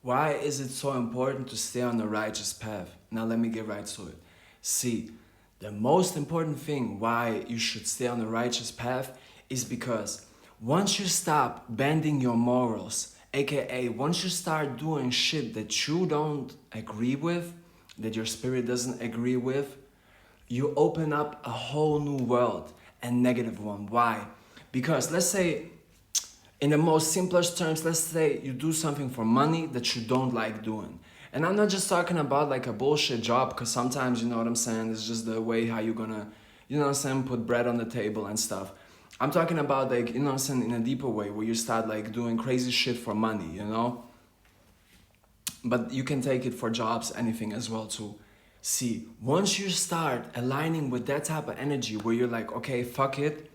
Why is it so important to stay on the righteous path? Now let me get right to it. See, the most important thing why you should stay on the righteous path is because once you stop bending your morals, aka once you start doing shit that you don't agree with, that your spirit doesn't agree with, you open up a whole new world, a negative one. Why? Because let's say, in the most simplest terms, let's say you do something for money that you don't like doing. And I'm not just talking about like a bullshit job, because sometimes, you know what I'm saying, it's just the way how you're gonna, you know what I'm saying, put bread on the table and stuff. I'm talking about like, you know what I'm saying, in a deeper way, where you start like doing crazy shit for money, you know? But you can take it for jobs, anything as well too. See, once you start aligning with that type of energy where you're like, okay, fuck it,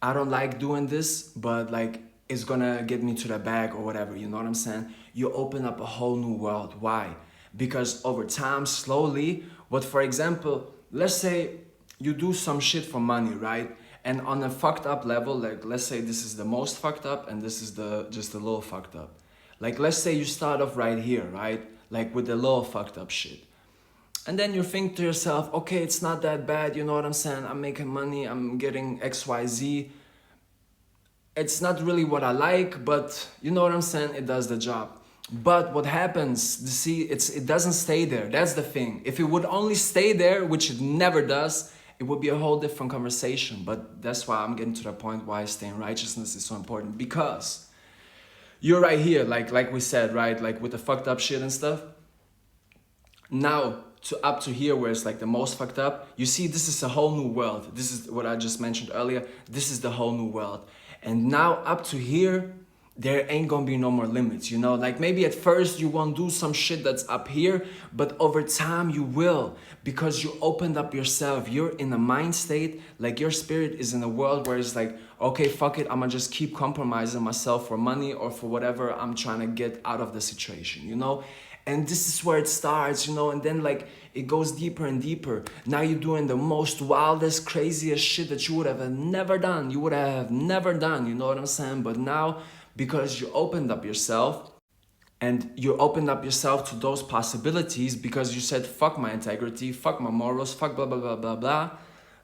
I don't like doing this, but like it's gonna get me to the bag or whatever, you know what I'm saying? You open up a whole new world. Why? Because over time, slowly, what for example, let's say you do some shit for money, right? And on a fucked up level, like let's say this is the most fucked up and this is the just a little fucked up. Like let's say you start off right here, right? Like with the little fucked up shit. And then you think to yourself, okay, it's not that bad, you know what I'm saying? I'm making money, I'm getting XYZ. It's not really what I like, but you know what I'm saying? It does the job. But what happens, you see, it doesn't stay there. That's the thing. If it would only stay there, which it never does, it would be a whole different conversation. But that's why I'm getting to the point why staying righteousness is so important. Because you're right here, like we said, right? Like with the fucked up shit and stuff. Now, to up to here where it's like the most fucked up, you see this is a whole new world. This is what I just mentioned earlier. This is the whole new world. And now up to here, there ain't gonna be no more limits, you know? Like maybe at first you won't do some shit that's up here, but over time you will, because you opened up yourself. You're in a mind state, like your spirit is in a world where it's like, okay, fuck it, I'm gonna just keep compromising myself for money or for whatever I'm trying to get out of the situation, you know? And this is where it starts, you know, and then like it goes deeper and deeper. Now you're doing the most wildest, craziest shit that you would have never done. You would have never done, you know what I'm saying? But now, because you opened up yourself and you opened up yourself to those possibilities because you said, fuck my integrity, fuck my morals, fuck blah, blah, blah, blah, blah.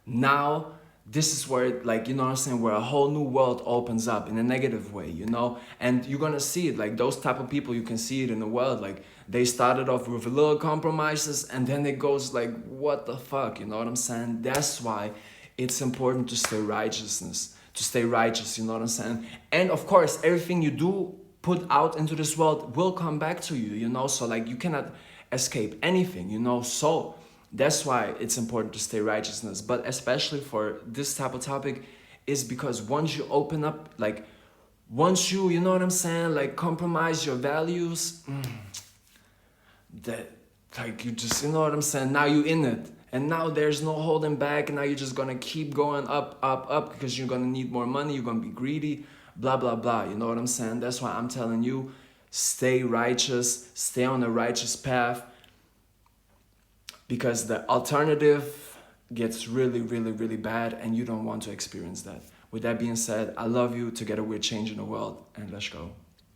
Now, this is where it, like, you know what I'm saying, where a whole new world opens up in a negative way, you know? And you're gonna see it, like those type of people, you can see it in the world, like they started off with little compromises and then it goes like, what the fuck, you know what I'm saying? That's why it's important to stay righteous, you know what I'm saying? And of course, everything you do put out into this world will come back to you, you know? So like you cannot escape anything, you know? So that's why it's important to stay righteousness. But especially for this type of topic is because once you open up, like once you know what I'm saying, like compromise your values, that like you just, you know what I'm saying, now you in it. And now there's no holding back. And now you're just gonna keep going up, up, up because you're gonna need more money. You're gonna be greedy, blah, blah, blah. You know what I'm saying? That's why I'm telling you, stay righteous, stay on the righteous path, because the alternative gets really, really, really bad and you don't want to experience that. With that being said, I love you. Together we're changing the world, and let's go.